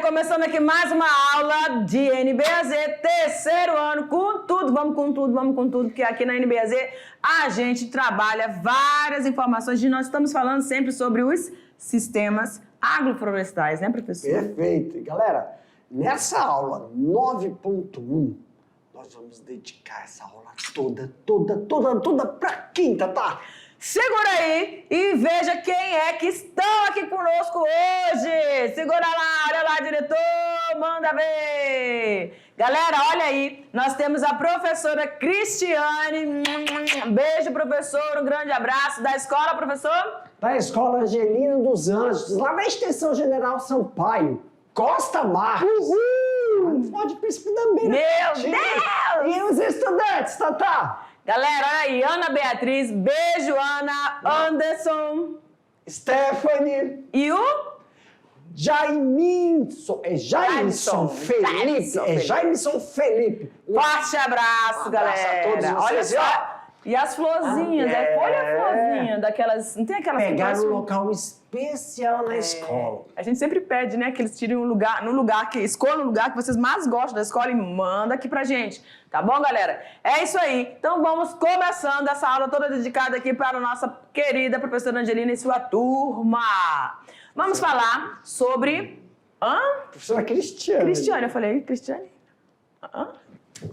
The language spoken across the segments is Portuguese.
começando aqui mais uma aula de NBAZ, terceiro ano, com tudo, vamos com tudo, porque aqui na NBAZ a gente trabalha várias informações e nós estamos falando sempre sobre os sistemas agroflorestais, né, professor? Perfeito. Galera, nessa aula 9.1, nós vamos dedicar essa aula toda pra quinta, tá? Segura aí e veja quem é que estão aqui conosco hoje. Segura lá, olha lá, diretor, manda ver. Galera, olha aí, nós temos a professora Cristiane. Beijo, professor, um grande abraço. Da escola, professor? Da Escola Angelina dos Anjos, lá na Extensão General Sampaio, Costa Marques. Uhul! Pode príncipe também, né? Meu Deus! E os estudantes, Tatá? Galera, olha aí, Ana Beatriz, beijo, Ana, Anderson, Stephanie e o Jaimson. É Jaimson Felipe. É Jaimson Felipe. Forte abraço, galera. A todos vocês. Olha só. E as florzinhas, olha a florzinha daquelas. Não tem aquelas pegaram um local especial na escola. A gente sempre pede, né, que eles tirem escolham um lugar que vocês mais gostam da escola e manda aqui pra gente. Tá bom, galera? É isso aí. Então vamos começando essa aula toda dedicada aqui para a nossa querida professora Angelina e sua turma. Vamos falar sobre... Professora Cristiane. Cristiane, eu falei Cristiane?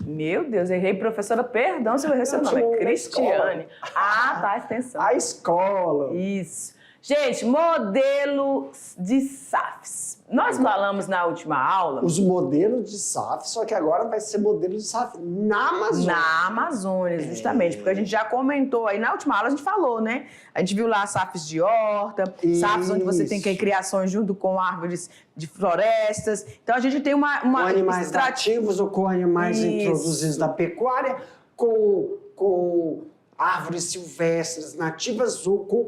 Meu Deus, errei, professora, perdão se eu errei seu nome, é Cristiane. Tá, extensão. A escola. Isso. Gente, modelos de SAFs. Nós falamos na última aula... Os modelos de SAF, só que agora vai ser modelo de SAF na Amazônia. Na Amazônia, justamente, porque a gente já comentou aí, na última aula a gente falou, né? A gente viu lá SAFs de horta, SAFs onde você tem criações junto com árvores de florestas. Então a gente tem uma com animais nativos ou com animais introduzidos da pecuária, com árvores silvestres nativas ou com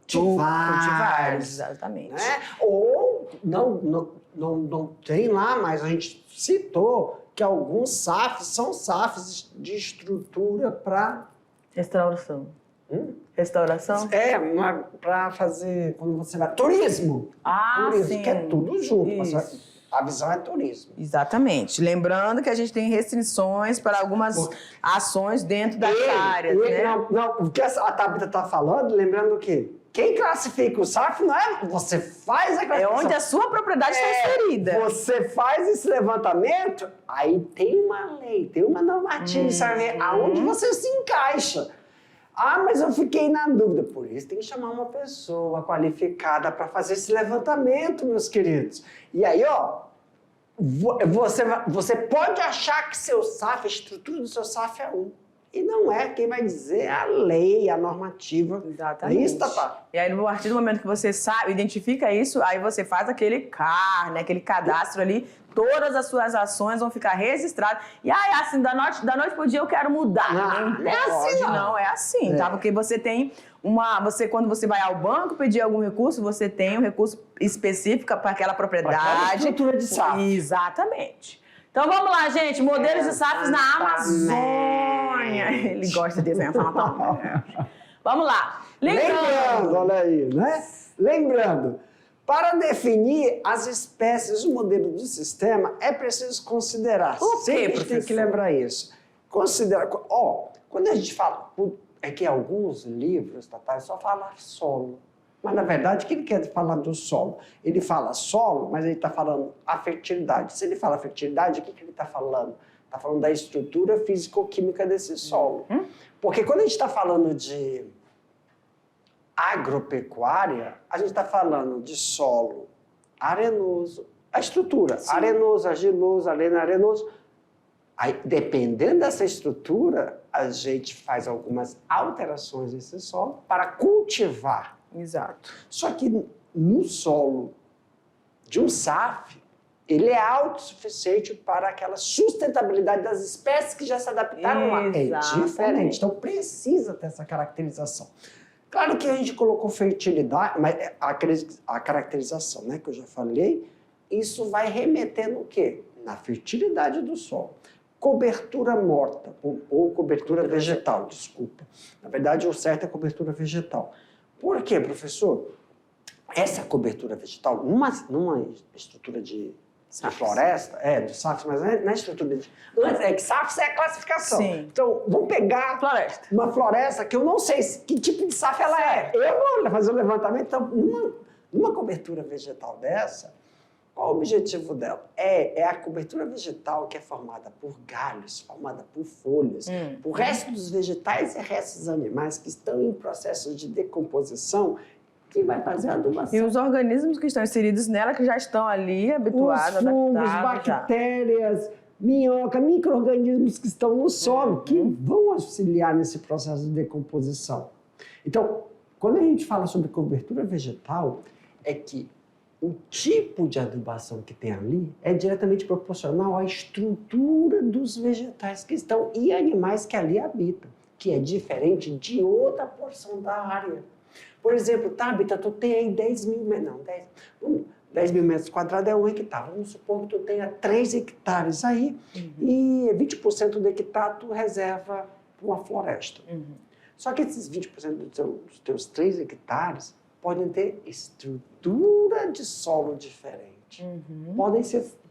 cultivares, exatamente. Né? Ou não tem lá, mas a gente citou que alguns SAFs são SAFs de estrutura para... Restauração. Restauração? Para fazer, quando você vai... Turismo! Turismo, sim. Que é tudo junto. Isso. A visão é turismo. Exatamente. Lembrando que a gente tem restrições para algumas ações dentro das áreas, né? O que a Tabita está falando, lembrando o quê? Quem classifica o SAF não é você faz a classificação. É onde a sua propriedade está inserida. Você faz esse levantamento, aí tem uma lei, tem uma normativa, você vai ver aonde você se encaixa. Mas eu fiquei na dúvida. Por isso tem que chamar uma pessoa qualificada para fazer esse levantamento, meus queridos. E aí, você pode achar que seu SAF, a estrutura do seu SAF é E não é quem vai dizer a lei, a normativa. Exatamente. É isso, Tatá. E aí, a partir do momento que você identifica isso, aí você faz aquele CAR, né, aquele cadastro ali, todas as suas ações vão ficar registradas. E aí, assim, da noite pro dia eu quero mudar. Não é assim, não. É assim, tá? Porque você tem quando você vai ao banco pedir algum recurso, você tem um recurso específico para aquela propriedade. Para aquela estrutura de SAF. Exatamente. Então vamos lá, gente. Modelos de SAFs na Amazônia. Ele gosta de desenhar. Vamos lá. Lembrando, olha aí, né? Lembrando, para definir as espécies, o modelo do sistema, é preciso considerar. Sempre a gente tem que lembrar isso. Considerar. Quando a gente fala. É que alguns livros, Tatá, só falam solo. Mas, na verdade, o que ele quer falar do solo? Ele fala solo, mas ele está falando a fertilidade. Se ele fala fertilidade, o que ele está falando? Está falando da estrutura físico-química desse solo. Porque quando a gente está falando de agropecuária, a gente está falando de solo arenoso, a estrutura, arenoso, argiloso, arenoso. Aí, dependendo dessa estrutura, a gente faz algumas alterações nesse solo para cultivar. Exato. Só que no solo de um SAF, ele é autossuficiente para aquela sustentabilidade das espécies que já se adaptaram lá. É diferente. Então precisa ter essa caracterização. Claro que a gente colocou fertilidade, mas a caracterização, né, que eu já falei, isso vai remeter no quê? Na fertilidade do solo. Cobertura morta, ou cobertura vegetal, desculpa. Na verdade, o certo é cobertura vegetal. Por quê, professor? Essa cobertura vegetal, numa estrutura de de floresta, do SAFs, mas na estrutura de... Antes, que SAFs é a classificação. Sim. Então, vamos pegar uma floresta que eu não sei que tipo de SAF ela é. Eu vou fazer um levantamento. Então, numa cobertura vegetal dessa, qual o objetivo dela? É a cobertura vegetal que é formada por galhos, formada por folhas, por restos dos vegetais e restos dos animais que estão em processo de decomposição, que vai fazer a adubação. E os organismos que estão inseridos nela, que já estão ali habituados, os fungos, adaptados, bactérias, minhoca, micro-organismos que estão no solo, que vão auxiliar nesse processo de decomposição. Então, quando a gente fala sobre cobertura vegetal, é que o tipo de adubação que tem ali é diretamente proporcional à estrutura dos vegetais que estão e animais que ali habitam, que é diferente de outra porção da área. Por exemplo, Tabita, tu tem aí 10 mil metros quadrados é 1 hectare. Vamos supor que tu tenha 3 hectares aí e 20% do hectare tu reserva para uma floresta. Só que esses 20% dos teus 3 hectares podem ter estrutura de solo diferente.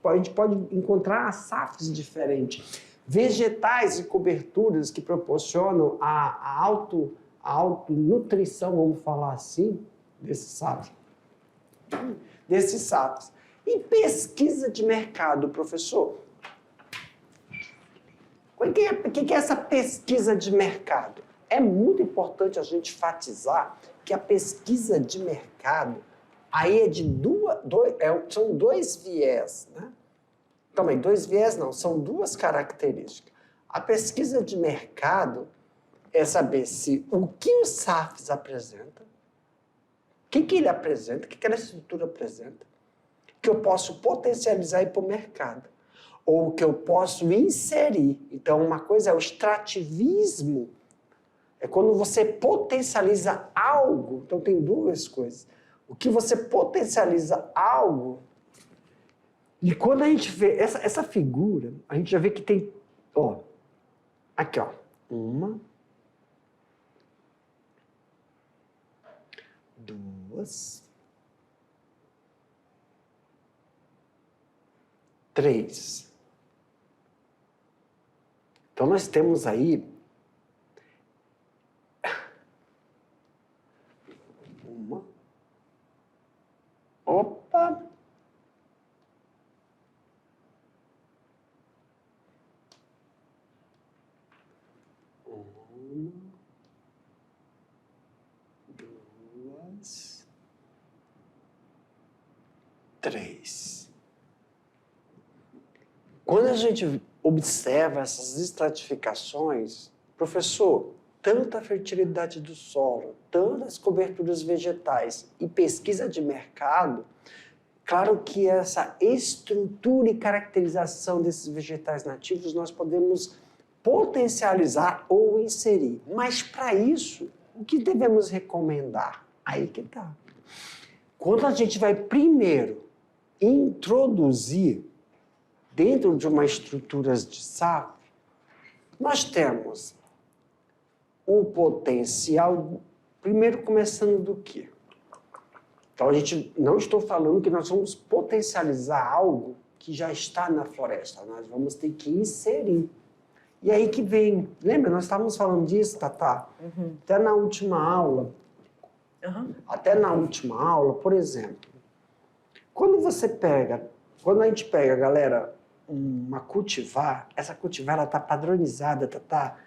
A gente pode encontrar SAFs diferentes. Vegetais e coberturas que proporcionam a autonutrição, vamos falar assim, desses SAFs. E pesquisa de mercado, professor? O que é essa pesquisa de mercado? É muito importante a gente enfatizar que a pesquisa de mercado aí é são 2 viés, né? Também, 2 viés não, são 2 características. A pesquisa de mercado é saber o que os SAFs apresentam, o que ele apresenta, o que aquela estrutura apresenta, que eu posso potencializar e ir para o mercado, ou que eu posso inserir. Então, uma coisa é o extrativismo, é quando você potencializa algo. Então, tem 2 coisas. O que você potencializa algo, e quando a gente vê essa figura, a gente já vê que tem, aqui, 1, 2, 3. Então, nós temos aí 1. Opa! 1, 2, 3. Quando a gente observa essas estratificações, professor, tanto a fertilidade do solo, tantas coberturas vegetais e pesquisa de mercado, claro que essa estrutura e caracterização desses vegetais nativos nós podemos potencializar ou inserir. Mas para isso, o que devemos recomendar? Aí que está. Quando a gente vai primeiro introduzir dentro de uma estrutura de SAF, nós temos o potencial, primeiro começando do quê? Então, não estou falando que nós vamos potencializar algo que já está na floresta, nós vamos ter que inserir. E aí que vem, lembra, nós estávamos falando disso, Tatá? Até na última aula, por exemplo, quando a gente pega, galera, uma cultivar, essa cultivar ela está padronizada, tá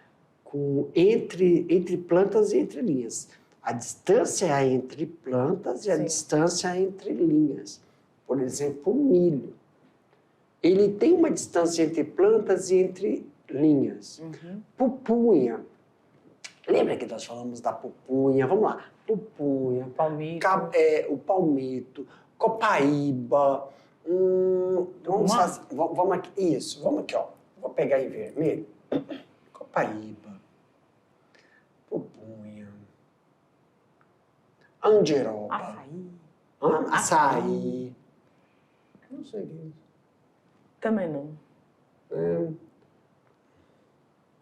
entre plantas e entre linhas. A distância é entre plantas e a distância é entre linhas. Por exemplo, o milho. Ele tem uma distância entre plantas e entre linhas. Pupunha. Lembra que nós falamos da pupunha? Vamos lá. Pupunha, palmito, o palmito, copaíba. Vamos aqui. Isso, vamos aqui, ó. Vou pegar em vermelho. Copaíba, pupunha, andiroba, açaí. Não sei o que é isso. Também não.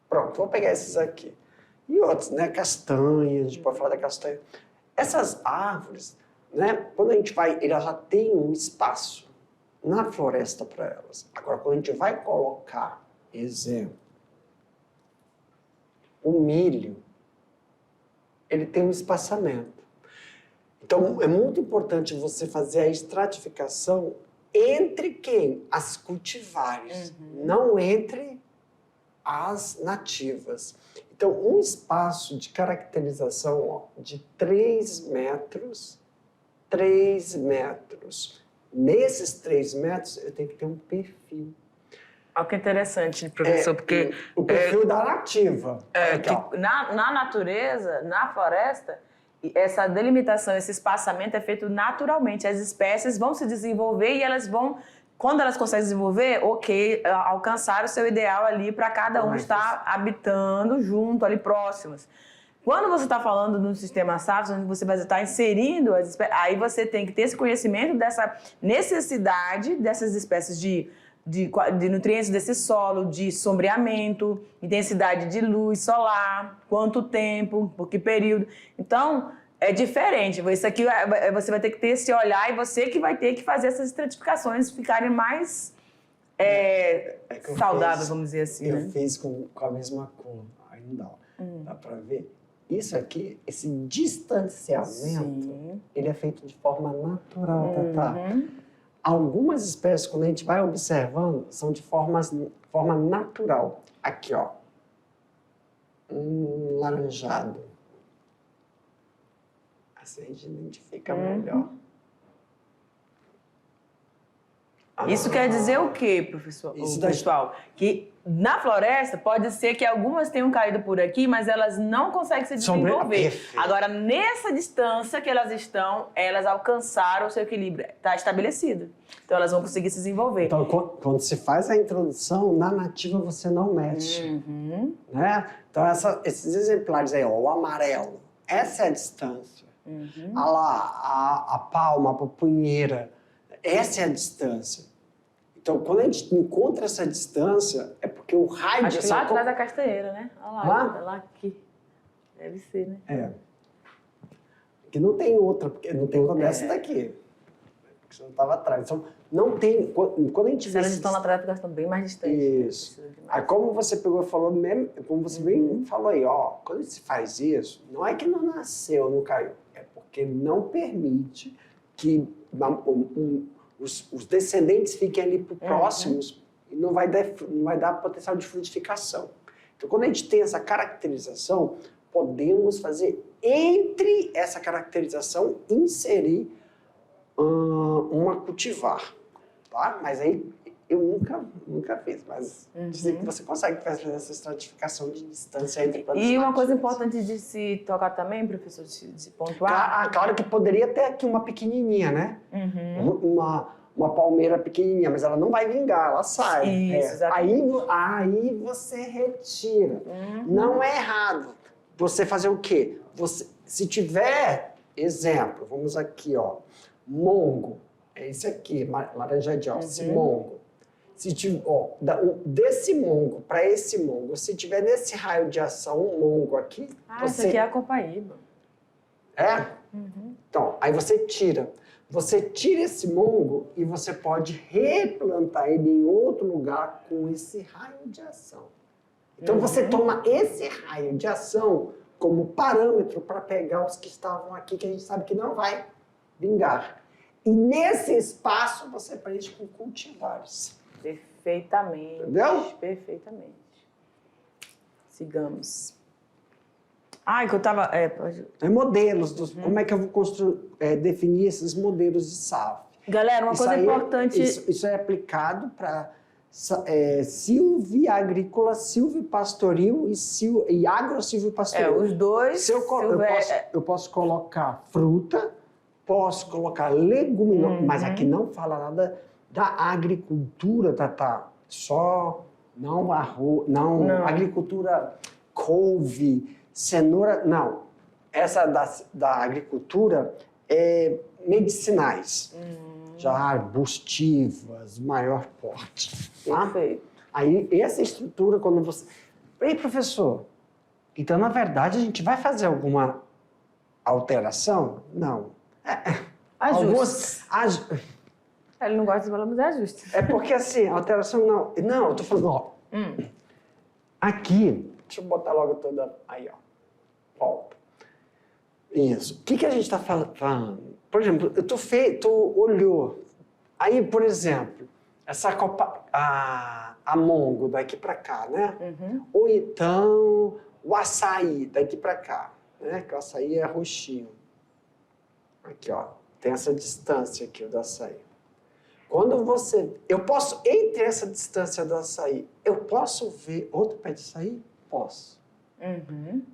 Pronto, vou pegar esses aqui. E outros, né? Castanha, a gente pode falar da castanha. Essas árvores, né? Quando a gente vai, ela já tem um espaço na floresta para elas. Agora, quando a gente vai colocar, exemplo, o milho, ele tem um espaçamento. Então, é muito importante você fazer a estratificação entre quem? As cultivares, não entre as nativas. Então, um espaço de caracterização de 3 metros, 3 metros. Nesses 3 metros, eu tenho que ter um perfil. Olha que interessante, professor, porque... O perfil da nativa. Que na natureza, na floresta, essa delimitação, esse espaçamento é feito naturalmente. As espécies vão se desenvolver e elas vão... Quando elas conseguem desenvolver, alcançar o seu ideal ali para cada um estar habitando junto, ali próximos. Quando você está falando no sistema SAFs, onde você vai estar inserindo as espécies, aí você tem que ter esse conhecimento dessa necessidade dessas espécies de nutrientes desse solo, de sombreamento, intensidade de luz solar, quanto tempo, por que período. Então, é diferente. Isso aqui você vai ter que ter esse olhar e você que vai ter que fazer essas estratificações ficarem mais saudáveis, vamos dizer assim. Eu fiz com a mesma cor, aí não dá. Dá para ver? Isso aqui, esse distanciamento, ele é feito de forma natural, Tatá. Algumas espécies, quando a gente vai observando, são de forma natural. Aqui, ó. Laranjado. Assim a gente identifica melhor. Isso quer dizer o quê, professor? Pessoal? Que na floresta pode ser que algumas tenham caído por aqui, mas elas não conseguem se desenvolver. Agora, nessa distância que elas estão, elas alcançaram o seu equilíbrio. Está estabelecido. Então, elas vão conseguir se desenvolver. Então, quando se faz a introdução, na nativa você não mexe. Né? Então, esses exemplares aí, ó, o amarelo, essa é a distância. Olha lá, a palma, a pupunheira, essa é a distância. Então, quando a gente encontra essa distância, é porque o raio de ação... Acho que lá atrás da castanheira, né? Olha lá aqui. Deve ser, né? É. Porque não tem outra, dessa daqui. Porque você não estava atrás. Então, não tem... Quando a gente vê... Elas estão lá atrás porque elas estão bem mais distantes. Isso. Aí, como você pegou e falou mesmo, como você bem falou aí, ó, quando se faz isso, não é que não nasceu, não caiu. É porque não permite que... Os descendentes fiquem ali próximos e não vai dar potencial de frutificação. Então, quando a gente tem essa caracterização, podemos fazer, entre essa caracterização, inserir uma cultivar. Tá? Mas aí eu nunca fiz, mas dizer que você consegue fazer essa estratificação de distância entre plantas. E uma coisa importante de se tocar também, professor, de se pontuar... Claro que poderia ter aqui uma pequenininha, né? Uma palmeira pequenininha, mas ela não vai vingar, ela sai. Isso, aí você retira. Não é errado você fazer o quê? Se tiver, exemplo, vamos aqui, ó, mongo, é esse aqui, laranja de alce, mongo. Se tiver, desse mongo para esse mongo, se tiver nesse raio de ação um mongo aqui... Isso aqui é a copaíba. É? Então, aí você tira. Você tira esse mongo e você pode replantar ele em outro lugar com esse raio de ação. Então, você toma esse raio de ação como parâmetro para pegar os que estavam aqui, que a gente sabe que não vai vingar. E nesse espaço, você preenche com cultivares. Perfeitamente. Entendeu? Perfeitamente. Sigamos. Que eu estava... modelos. Como é que eu vou definir esses modelos de SAF? Galera, uma coisa importante... Isso é aplicado para silviagrícola, silvipastoril e agrosilvipastoril. Os dois... Eu posso colocar fruta, posso colocar leguminosa, mas aqui não fala nada da agricultura, só não arroz, não. Agricultura couve, cenoura, não. Essa da agricultura é medicinais, já arbustivas, maior porte. Tá? Perfeito. Aí, essa estrutura, quando você... Ei, professor, então, na verdade, a gente vai fazer alguma alteração? Não. Ajustes. Ele não gosta de valor, mas é justo. É porque assim, alteração não. Não, eu tô falando, ó. Aqui, deixa eu botar logo toda. Aí, ó. Volta. Isso. O que a gente está falando? Por exemplo, tu olhou. Aí, por exemplo, essa copa. A mongo daqui para cá, né? Ou então o açaí daqui para cá, né? Que o açaí é roxinho. Aqui, ó. Tem essa distância aqui do açaí. Quando você... Eu posso, entre essa distância do açaí, eu posso ver outro pé de açaí? Posso.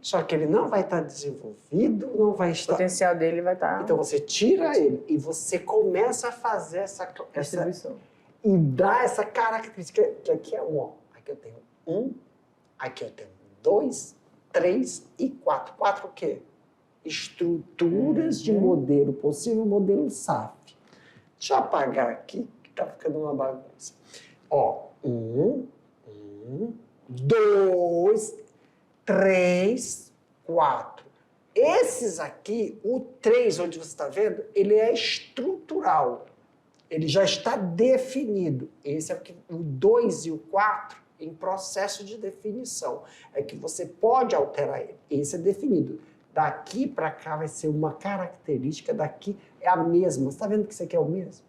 Só que ele não vai estar desenvolvido, não vai estar... O potencial dele vai estar... Então você tira ele e você começa a fazer essa distribuição. E dá essa característica, que aqui é um, ó. Aqui eu tenho 1, aqui eu tenho 2, 3 e 4. 4 o quê? Estruturas de modelo, possível modelo SAF. Deixa eu apagar aqui, que tá ficando uma bagunça. Ó, 1, 2, 3, 4. Esses aqui, o 3, onde você está vendo, ele é estrutural. Ele já está definido. Esse é o 2 e o 4 em processo de definição. É que você pode alterar ele. Esse é definido. Daqui para cá vai ser uma característica, daqui é a mesma. Você está vendo que isso aqui é o mesmo?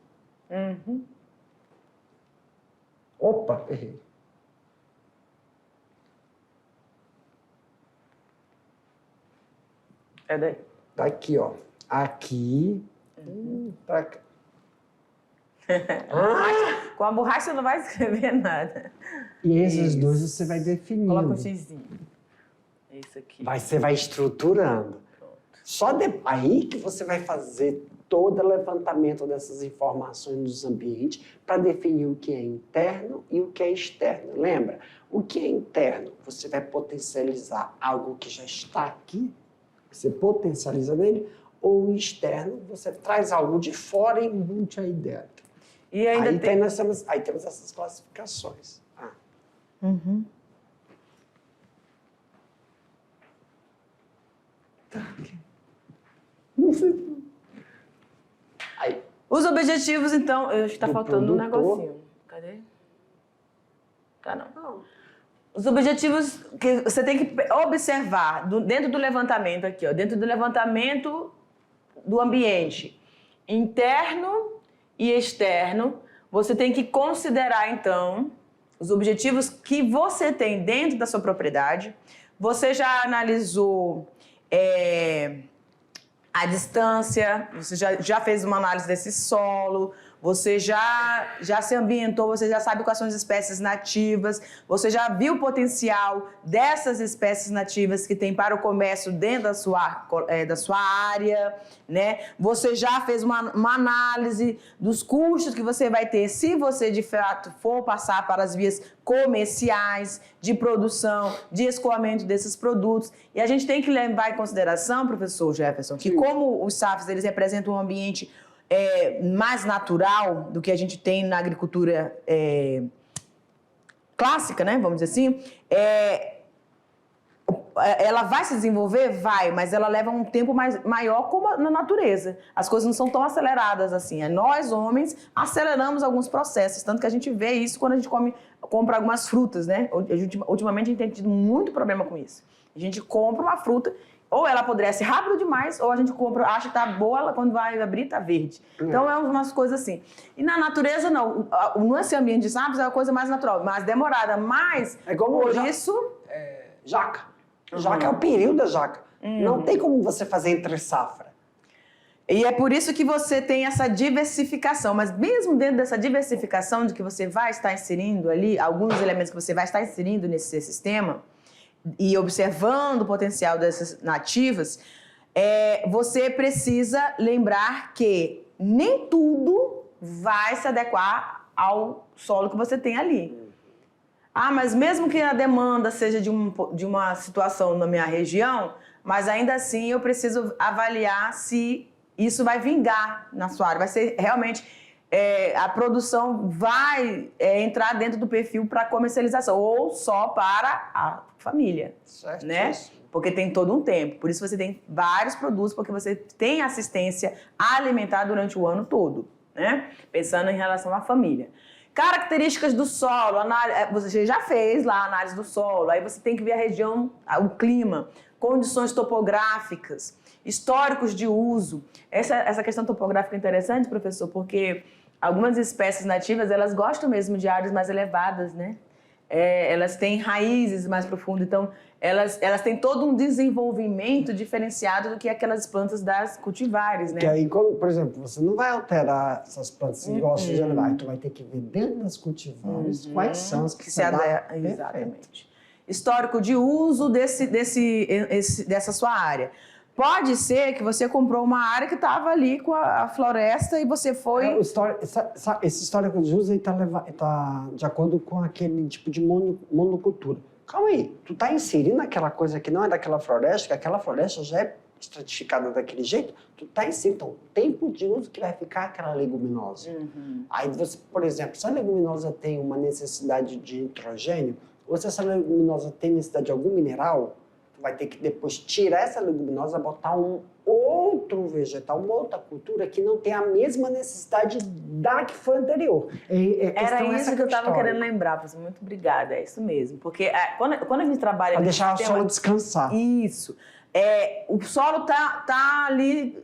Opa, errei. É daí. Daqui, ó. Aqui para cá. Com a borracha você não vai escrever nada. E esses dois você vai definindo. Coloca um xizinho. Isso aqui. Você vai estruturando. Só aí que você vai fazer todo o levantamento dessas informações dos ambientes para definir o que é interno e o que é externo. Lembra? O que é interno, você vai potencializar algo que já está aqui, você potencializa nele, ou o externo, você traz algo de fora e embute aí dentro. E ainda aí temos essas classificações. Tá, ok. Não sei. Aí. Os objetivos, então, eu acho que tá faltando um negocinho. Cadê? Tá, não. Os objetivos que você tem que observar dentro do levantamento aqui, ó, dentro do levantamento do ambiente interno e externo, você tem que considerar, então, os objetivos que você tem dentro da sua propriedade. Você já analisou a distância, você já fez uma análise desse solo, você já se ambientou, você já sabe quais são as espécies nativas, você já viu o potencial dessas espécies nativas que tem para o comércio dentro da sua área, né? Você já fez uma análise dos custos que você vai ter se você, de fato, for passar para as vias comerciais, de produção, de escoamento desses produtos. E a gente tem que levar em consideração, professor Jefferson, que como os SAFs, eles representam um ambiente mais natural do que a gente tem na agricultura clássica, né? Vamos dizer assim. Ela vai se desenvolver? Vai, mas ela leva um tempo maior como na natureza. As coisas não são tão aceleradas assim. Nós, homens, aceleramos alguns processos, tanto que a gente vê isso quando a gente compra algumas frutas, né? Ultimamente a gente tem tido muito problema com isso. A gente compra uma fruta, ou ela apodrece rápido demais, ou a gente acha que tá boa, ela quando vai abrir tá verde. Então é umas coisas assim. E na natureza não. Nesse ambiente de SAFs é uma coisa mais natural, mais demorada, mas por isso... Jaca. Jaca é o período da jaca. Não tem como você fazer entre safra. E é por isso que você tem essa diversificação. Mas mesmo dentro dessa diversificação de que você vai estar inserindo ali, alguns elementos que você vai estar inserindo nesse sistema, e observando o potencial dessas nativas, você precisa lembrar que nem tudo vai se adequar ao solo que você tem ali. Mas mesmo que a demanda seja de uma situação na minha região, mas ainda assim eu preciso avaliar se isso vai vingar na sua área. Vai ser realmente... a produção vai entrar dentro do perfil para comercialização ou só para a família, certo, né? Porque tem todo um tempo. Por isso você tem vários produtos, porque você tem assistência alimentar durante o ano todo, né? Pensando em relação à família. Características do solo, você já fez lá a análise do solo, aí você tem que ver a região, o clima, condições topográficas, históricos de uso. Essa questão topográfica é interessante, professor, porque algumas espécies nativas, elas gostam mesmo de áreas mais elevadas, né? Elas têm raízes mais profundas, então elas têm todo um desenvolvimento diferenciado do que aquelas plantas das cultivares, né? Que aí, por exemplo, você não vai alterar essas plantas que gostam de elevar, tu vai ter que ver dentro das cultivares quais são as que se adaptam. Exatamente. Histórico de uso dessa sua área. Pode ser que você comprou uma área que estava ali com a floresta e você foi... Esse histórico de uso está de acordo com aquele tipo de monocultura. Calma aí, tu está inserindo aquela coisa que não é daquela floresta, que aquela floresta já é estratificada daquele jeito, tu está inserindo, então, o tempo de uso que vai ficar aquela leguminosa. Aí você, por exemplo, se a leguminosa tem uma necessidade de nitrogênio, ou se essa leguminosa tem necessidade de algum mineral, vai ter que depois tirar essa leguminosa, botar um outro vegetal, uma outra cultura que não tem a mesma necessidade da que foi anterior. Era isso que eu estava querendo lembrar, professor. Muito obrigada, é isso mesmo. Porque quando a gente trabalha... Para deixar o solo descansar. Isso. O solo tá ali,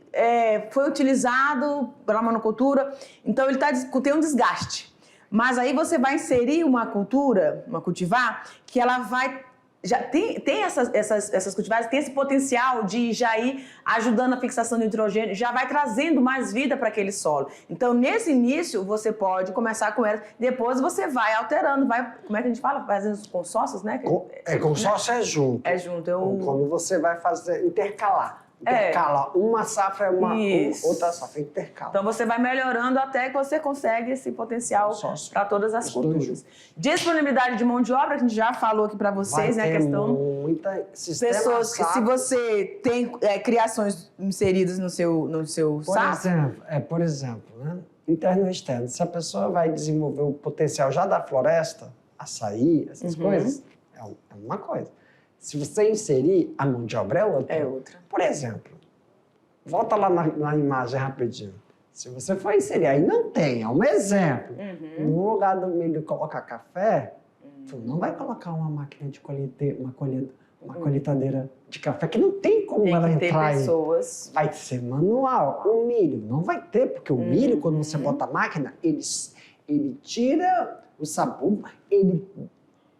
foi utilizado pela monocultura, então ele tem um desgaste. Mas aí você vai inserir uma cultivar, que ela vai... Já tem essas cultivares, tem esse potencial de já ir ajudando a fixação de nitrogênio, já vai trazendo mais vida para aquele solo. Então, nesse início, você pode começar com ela, depois você vai alterando, como é que a gente fala? Fazendo os consórcios, né? Consórcio é junto. É junto. Quando você vai fazer, intercalar. Uma safra é outra safra, intercala. Então você vai melhorando até que você consegue esse potencial para todas as culturas. Disponibilidade de mão de obra, que a gente já falou aqui para vocês, né? A questão. Muita pessoas que, se você tem criações inseridas no seu safra. Por exemplo, né? Interno e externo. Se a pessoa vai desenvolver o potencial já da floresta, açaí, essas coisas, é uma coisa. Se você inserir, a mão de obra é outra. É outra. Por exemplo, volta lá na imagem rapidinho. Se você for inserir, aí não tem, é um exemplo. No lugar do milho colocar café, tu não vai colocar uma máquina de uma colheitadeira de café, que não tem como ela entrar aí. Pessoas. Vai ser manual. O milho não vai ter, porque o milho, quando você bota a máquina, ele tira o sabugo, ele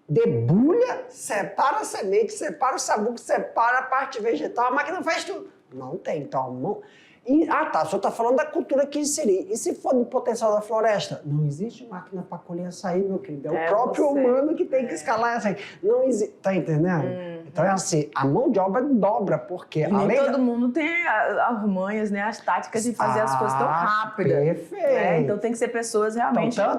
debulha, separa a semente, separa o sabugo, separa a parte vegetal, a máquina faz tudo. Não tem, então... o senhor está falando da cultura que inserir. E se for do potencial da floresta? Não existe máquina para colher açaí, meu querido. É o próprio humano que tem que escalar açaí. Não existe. Tá entendendo? Então é assim, a mão de obra dobra, porque nem todo mundo tem as manhas, né, as táticas de fazer as coisas tão rápidas. Perfeito. Então tem que ser pessoas realmente... Então,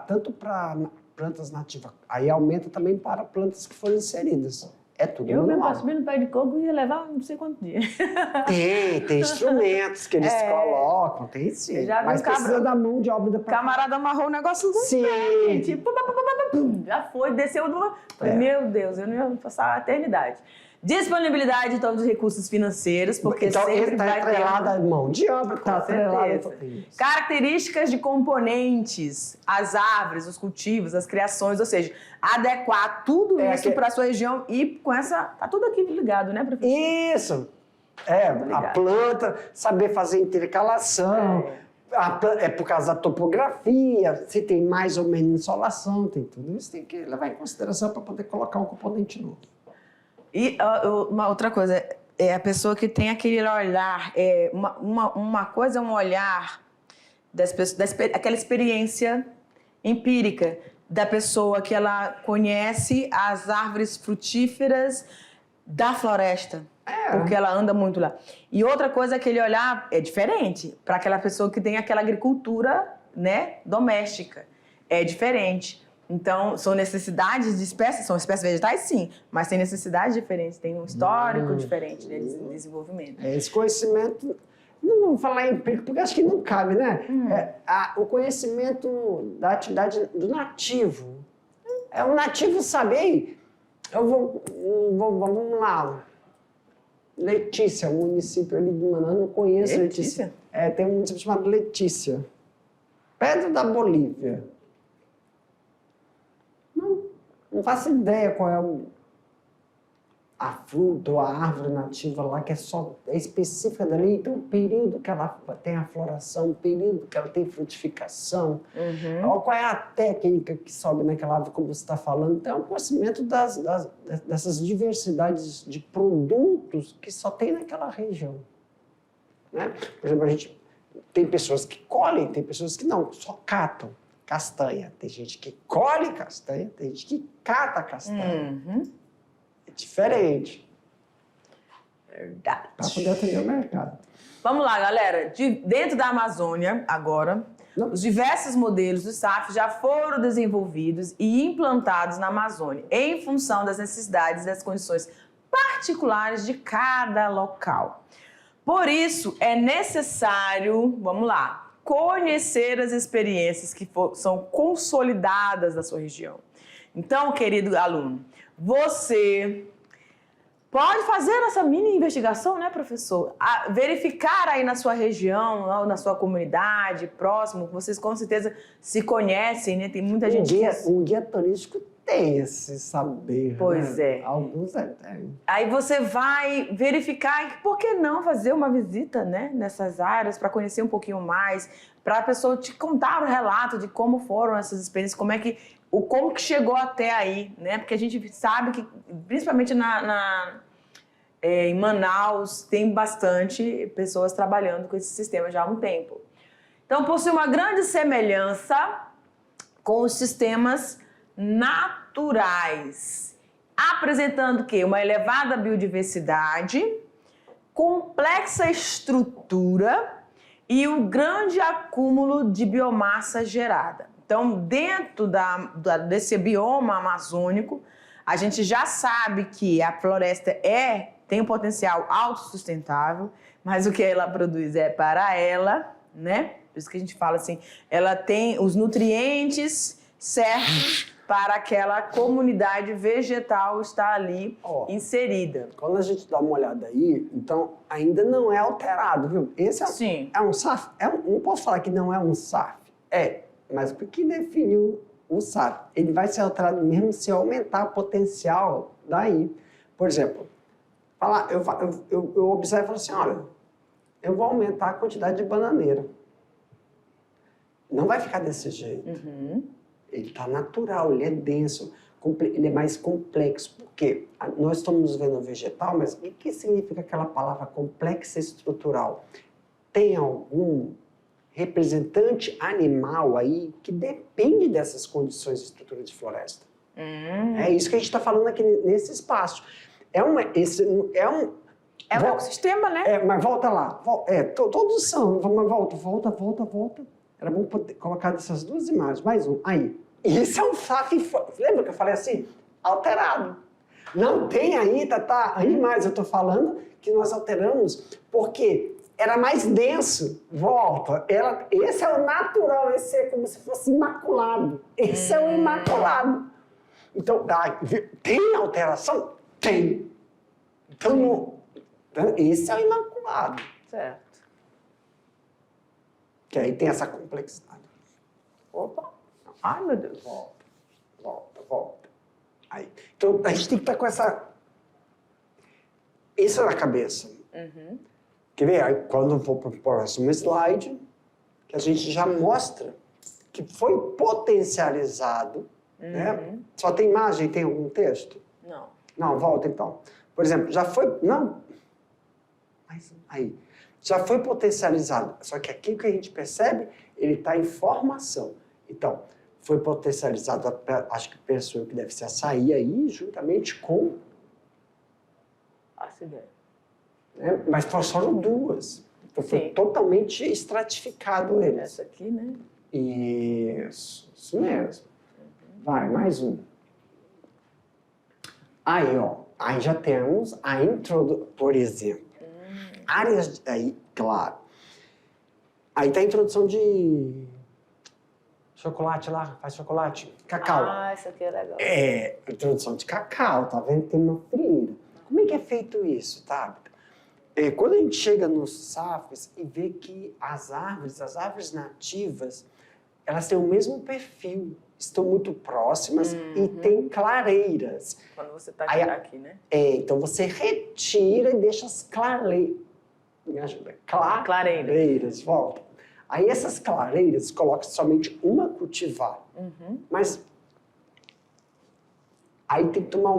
tanto para plantas nativas, aí aumenta também para plantas que foram inseridas. É tudo Eu manual. mesmo subir no pé de coco e ia levar não sei quantos dias. Tem instrumentos que eles colocam, tem sim. Mas precisa da mão de obra da camarada amarrou o negócio do pé, tipo, já foi, desceu do... Falei, meu Deus, eu não ia passar a eternidade. Disponibilidade, então, dos recursos financeiros, porque então, sempre vai ter... Então, está atrelada a mão de obra, está atrelada... Características de componentes, as árvores, os cultivos, as criações, ou seja, adequar tudo isso para a sua região e com essa... Tá tudo aqui ligado, né, professor? Isso! A planta, saber fazer intercalação... É por causa da topografia, se tem mais ou menos insolação, tem tudo isso, tem que levar em consideração para poder colocar um componente novo. E uma outra coisa, a pessoa que tem aquele olhar, uma coisa é um olhar das pessoas, aquela experiência empírica da pessoa que ela conhece as árvores frutíferas da floresta, porque ela anda muito lá. E outra coisa, aquele olhar é diferente para aquela pessoa que tem aquela agricultura, né, doméstica. É diferente. Então, são necessidades de espécies, são espécies vegetais, sim, mas tem necessidades diferentes, tem um histórico diferente de desenvolvimento. Esse conhecimento, não vamos falar empírico, porque acho que não cabe, né? O conhecimento da atividade do nativo. É o nativo saber, vamos lá, Letícia, o município ali de Manaus, não conheço Letícia. Tem um município chamado Letícia. Pedra da Bolívia. Não faço ideia qual é a fruta ou a árvore nativa lá, que é específica dali. Então, o período que ela tem a floração, o período que ela tem frutificação, qual é a técnica que sobe naquela árvore, como você está falando. Então, é um conhecimento dessas diversidades de produtos que só tem naquela região. Né? Por exemplo, a gente tem pessoas que colhem, tem pessoas que não, só catam castanha. Tem gente que colhe castanha, tem gente que cata castanha. É diferente. Verdade. Para poder atender o mercado. Vamos lá, galera. Dentro da Amazônia, agora, os diversos modelos do SAF já foram desenvolvidos e implantados na Amazônia, em função das necessidades e das condições particulares de cada local. Por isso, é necessário, vamos lá, conhecer as experiências que são consolidadas da sua região. Então, querido aluno, você pode fazer essa mini investigação, né, professor? Verificar aí na sua região, na sua comunidade, próximo, vocês com certeza se conhecem, né? Tem muita gente Um guia turístico tem esse saber. Pois né? é. Alguns têm. Aí você vai verificar, por que não fazer uma visita, né, nessas áreas para conhecer um pouquinho mais, para a pessoa te contar o relato de como foram essas experiências, como que chegou até aí, né? Porque a gente sabe que, principalmente em Manaus, tem bastante pessoas trabalhando com esse sistema já há um tempo. Então, possui uma grande semelhança com os sistemas naturais, apresentando o quê? Uma elevada biodiversidade, complexa estrutura e um grande acúmulo de biomassa gerada. Então, dentro desse bioma amazônico, a gente já sabe que a floresta tem um potencial autossustentável, mas o que ela produz é para ela, né? Por isso que a gente fala assim, ela tem os nutrientes certos para aquela comunidade vegetal estar ali inserida. Quando a gente dá uma olhada aí, então ainda não é alterado, viu? Esse Sim. É um SAF? Não posso falar que não é um SAF. Mas o que definiu o SAF? Ele vai ser alterado mesmo se aumentar o potencial daí. Por exemplo, eu observo e falo assim, olha, eu vou aumentar a quantidade de bananeira. Não vai ficar desse jeito. Ele está natural, ele é denso, ele é mais complexo. Por quê? Nós estamos vendo o vegetal, mas o que significa aquela palavra complexa estrutural? Tem algum representante animal aí que depende dessas condições de estrutura de floresta. É isso que a gente está falando aqui nesse espaço. É um ecossistema, né? Mas volta lá. Todos são. Volta. Era bom poder colocar dessas duas imagens. Mais um. Aí. Isso é um SAF. Lembra que eu falei assim? Alterado. Não tem aí, animais. Eu estou falando que nós alteramos porque era mais denso. Volta. Esse é o natural. Esse é como se fosse imaculado. Esse é o imaculado. Então, tem alteração? Tem. Então, esse é o imaculado. Certo. Que aí tem essa complexidade. Opa! Ai, meu Deus. Volta. Aí. Então, a gente tem que estar com isso na cabeça. Quer ver? Aí, quando eu for para o próximo slide, que a gente já mostra que foi potencializado. Né? Só tem imagem? Tem algum texto? Não. Não, volta então. Por exemplo, já foi... Não. Mas aí. Já foi potencializado. Só que aqui que a gente percebe, ele está em formação. Então, foi potencializado, acho que pensou que deve ser açaí aí, juntamente com... Açaí. Mas foram duas. Então, foi totalmente estratificado eles. Essa aqui, né? Isso mesmo. Vai, mais um. Aí, aí já temos a introdução, por exemplo. Áreas, aí, claro. Aí tá a introdução de chocolate lá, faz chocolate, cacau. Isso aqui é legal. Introdução de cacau, tá vendo? Tem uma fileira. Como é que é feito isso, tá? Quando a gente chega nos SAFs e vê que as árvores nativas, elas têm o mesmo perfil, estão muito próximas e têm clareiras. Quando você está aqui, né? Então você retira e deixa as clareiras. Me ajuda. Clareiras, volta. Aí essas clareiras, coloca somente uma cultivar. Mas aí tem que tomar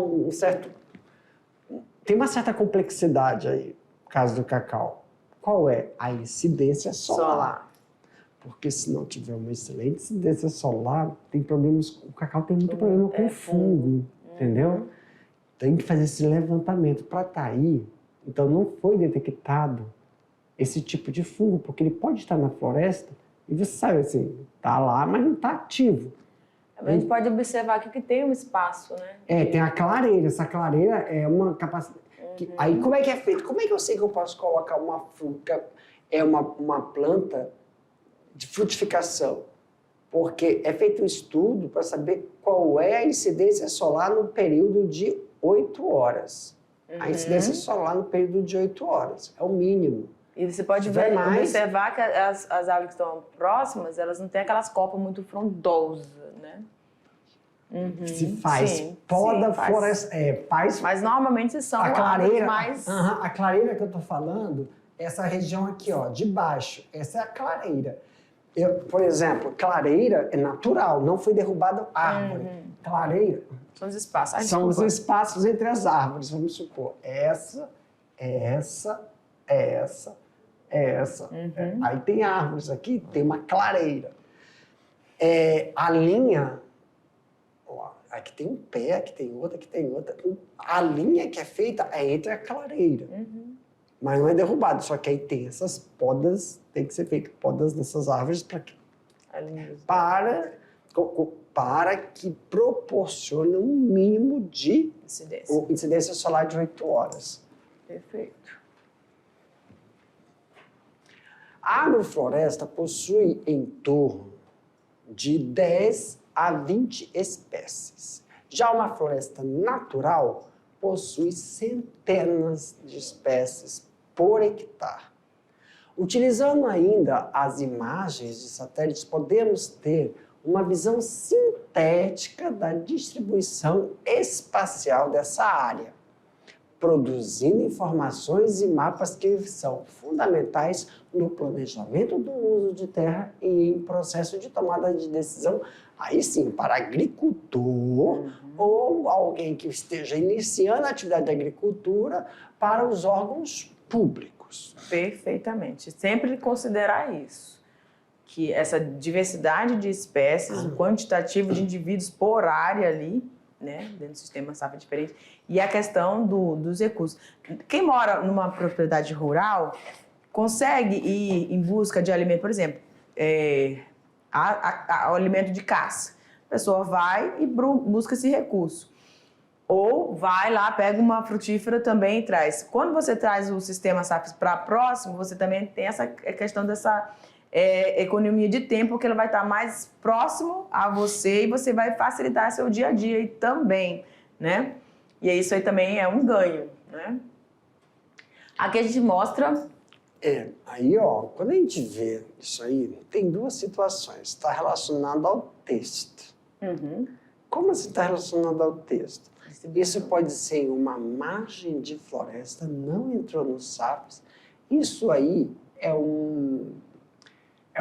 tem uma certa complexidade aí, no caso do cacau. Qual é? A incidência solar. Porque se não tiver uma excelente incidência solar, tem problemas. O cacau tem muito problema com fungo, entendeu? Tem que fazer esse levantamento. Para estar aí, então não foi detectado esse tipo de fungo, porque ele pode estar na floresta e você sabe assim, tá lá, mas não está ativo. A gente pode observar aqui que tem um espaço, né? Tem a clareira. Essa clareira é uma capacidade. Aí como é que é feito? Como é que eu sei que eu posso colocar uma fruta? É uma planta de frutificação, porque é feito um estudo para saber qual é a incidência solar no período de 8 horas. A incidência solar no período de 8 horas, é o mínimo. E você pode observar que as árvores que estão próximas, elas não têm aquelas copas muito frondosas, né? Se faz poda florestal, mas normalmente são a clareira, mais... a clareira que eu estou falando, essa região aqui, ó, de baixo, essa é a clareira. Por exemplo, clareira é natural, não foi derrubada árvore. Clareira são os espaços. São os espaços entre as árvores, vamos supor. Essa. Aí tem árvores aqui, tem uma clareira. A linha, ó, aqui tem um pé, aqui tem outra, aqui tem outra. A linha que é feita é entre a clareira. Mas não é derrubado, só que aí tem essas podas, tem que ser feito podas dessas árvores para que proporcione um mínimo de incidência solar de 8 horas. Perfeito. A agrofloresta possui em torno de 10 a 20 espécies. Já uma floresta natural possui centenas de espécies por hectare. Utilizando ainda as imagens de satélites, podemos ter uma visão sintética da distribuição espacial dessa área, produzindo informações e mapas que são fundamentais no planejamento do uso de terra e em processo de tomada de decisão, aí sim, para agricultor ou alguém que esteja iniciando a atividade de agricultura, para os órgãos públicos. Perfeitamente. Sempre considerar isso, que essa diversidade de espécies, o quantitativo de indivíduos por área ali, né, dentro do sistema safra diferente, e a questão dos recursos. Quem mora numa propriedade rural consegue ir em busca de alimento, por exemplo, o alimento de caça. A pessoa vai e busca esse recurso. Ou vai lá, pega uma frutífera também e traz. Quando você traz o sistema SAFs para próximo, você também tem essa questão dessa economia de tempo, que ela vai estar mais próximo a você e você vai facilitar seu dia a dia aí também, né? E isso aí também é um ganho, né? Aqui a gente mostra... Aí, ó, quando a gente vê isso aí, tem duas situações. Está relacionado ao texto. Como assim está relacionado ao texto? Isso pode ser uma margem de floresta, não entrou no SAFs. Isso aí é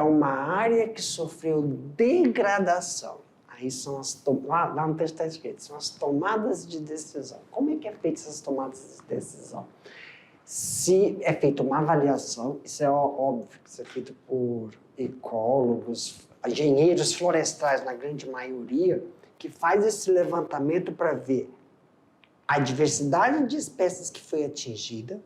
uma área que sofreu degradação. Aí são lá no texto está escrito, são as tomadas de decisão. Como é que é feita essas tomadas de decisão? Se é feita uma avaliação, isso é óbvio que isso é feito por ecólogos, engenheiros florestais, na grande maioria, que faz esse levantamento para ver a diversidade de espécies que foi atingida,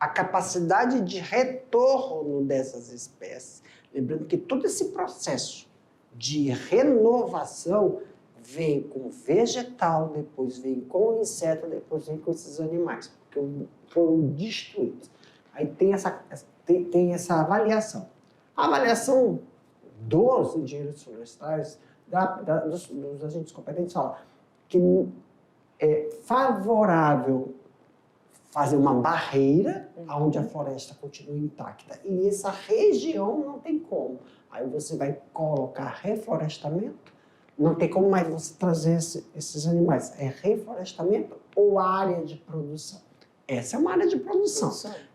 a capacidade de retorno dessas espécies. Lembrando que todo esse processo de renovação vem com vegetal, depois vem com inseto, depois vem com esses animais, porque foram destruídos. Aí tem essa avaliação. A avaliação dos engenheiros florestais, dos agentes competentes, fala que é favorável fazer uma barreira onde a floresta continua intacta. E essa região não tem como. Aí você vai colocar reflorestamento. Não tem como mais você trazer esses animais. É reflorestamento ou área de produção. Essa é uma área de produção.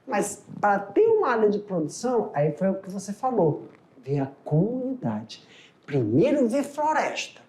Mas para ter uma área de produção, aí foi o que você falou, ver a comunidade. Primeiro ver floresta,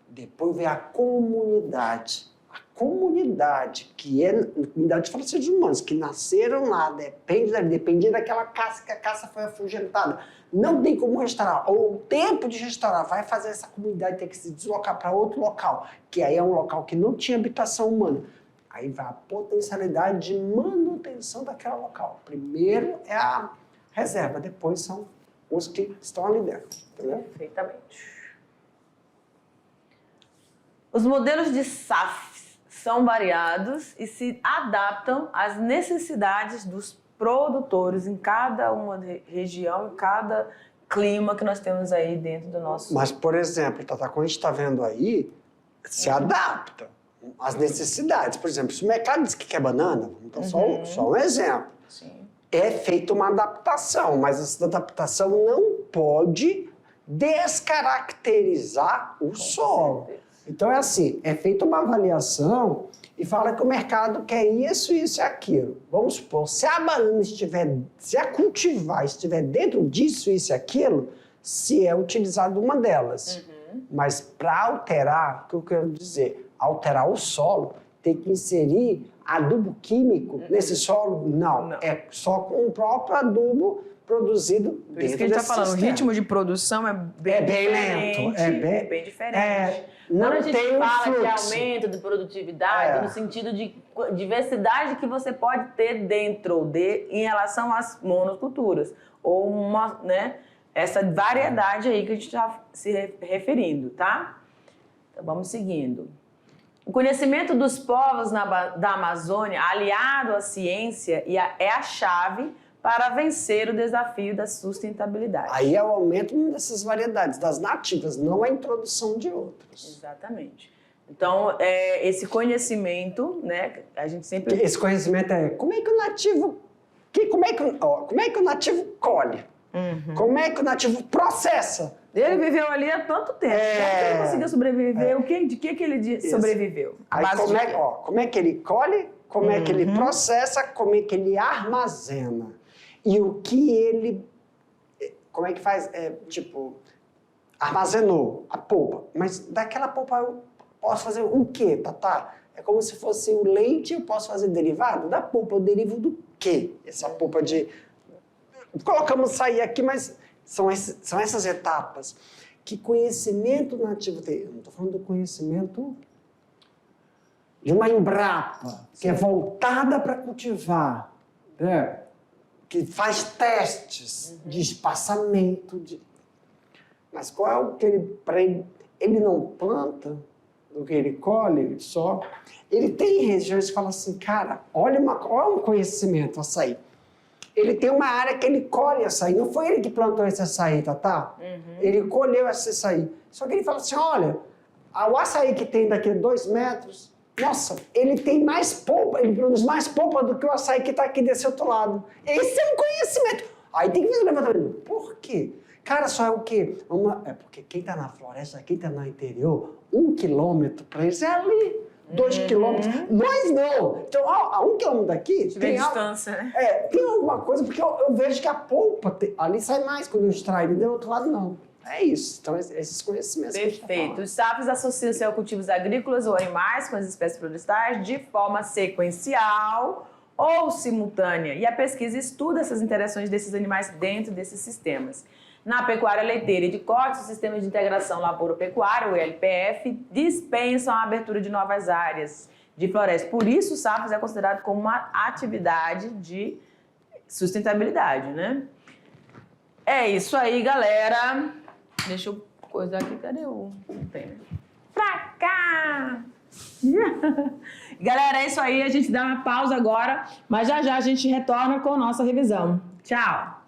depois ver a comunidade. A comunidade, que é a comunidade de seres humanos, que nasceram lá, depende daquela caça, que a caça foi afugentada. Não tem como restaurar, ou o tempo de restaurar vai fazer essa comunidade ter que se deslocar para outro local, que aí é um local que não tinha habitação humana. Aí vai a potencialidade de manutenção daquele local. Primeiro é a reserva, depois são os que estão ali dentro. Entendeu? Perfeitamente. Os modelos de SAFs são variados e se adaptam às necessidades dos produtores em cada uma região, em cada clima que nós temos aí dentro do nosso... Mas, por exemplo, Tata, quando a gente está vendo aí, se adapta às necessidades. Por exemplo, se o mercado diz que quer banana, vamos dar só um exemplo. Sim. É feita uma adaptação, mas essa adaptação não pode descaracterizar o solo. Então é assim, é feita uma avaliação e fala que o mercado quer isso, isso e aquilo. Vamos supor, se a banana estiver, se a cultivar estiver dentro disso, isso e aquilo, se é utilizado uma delas. Mas para alterar, o que eu quero dizer, alterar o solo, tem que inserir adubo químico nesse solo? Não, é só com o próprio adubo produzido dentro desse sistema. Por isso que a gente está falando, o ritmo de produção é bem lento. É bem diferente. Não Quando a gente tem fala fluxo. de aumento de produtividade, no sentido de diversidade que você pode ter dentro em relação às monoculturas, ou uma, né, essa variedade aí que a gente está se referindo, tá? Então vamos seguindo. O conhecimento dos povos da Amazônia, aliado à ciência, é a chave para vencer o desafio da sustentabilidade. Aí é o aumento dessas variedades, das nativas, não a introdução de outras. Exatamente. Então, esse conhecimento, né, a gente sempre... Esse conhecimento é como é que o nativo... Como é que o nativo colhe? Como é que o nativo processa? Ele viveu ali há tanto tempo. Ele conseguiu sobreviver. De que ele sobreviveu? Aí, como é que ele colhe? Como é que ele processa? Como é que ele armazena? E o que ele... Como é que faz? Armazenou a polpa. Mas daquela polpa eu posso fazer o quê, Tatá? É como se fosse o leite, eu posso fazer derivado? Da polpa, eu derivo do quê? Essa polpa de... Colocamos açaí aqui, mas são essas etapas. Que conhecimento nativo tem? Eu não estou falando do conhecimento de uma Embrapa, que é voltada para cultivar, né? Que faz testes de espaçamento. Mas qual é o que ele não planta, do que ele colhe só. Ele tem regiões que falam assim, cara, olha um conhecimento, açaí. Ele tem uma área que ele colhe açaí. Não foi ele que plantou esse açaí, Tatá? Ele colheu esse açaí. Só que ele fala assim, olha, o açaí que tem daqui a 2 metros, nossa, ele tem mais polpa, ele produz mais polpa do que o açaí que está aqui desse outro lado. Esse é um conhecimento. Aí tem que fazer o levantamento. Por quê? Cara, só é o quê? Porque quem está na floresta, quem está no interior, 1 quilômetro para eles é ali. 2 quilômetros. Nós não. Então, a 1 quilômetro daqui... Tem distância, né? Tem alguma coisa, porque eu vejo que a polpa ali sai mais quando eu extraio, e do outro lado não. É isso. Então, esses conhecimentos. Perfeito. Os SAFs associam-se a cultivos agrícolas ou animais com as espécies florestais de forma sequencial ou simultânea. E a pesquisa estuda essas interações desses animais dentro desses sistemas. Na pecuária leiteira e de corte, os sistemas de integração lavoura-pecuária, o LPF, dispensam a abertura de novas áreas de floresta. Por isso, o SAFs é considerado como uma atividade de sustentabilidade, né? É isso aí, galera. Deixa eu coisar aqui. Cadê o... Não tem, né? Pra cá! Galera, é isso aí. A gente dá uma pausa agora, mas já já a gente retorna com a nossa revisão. Tchau!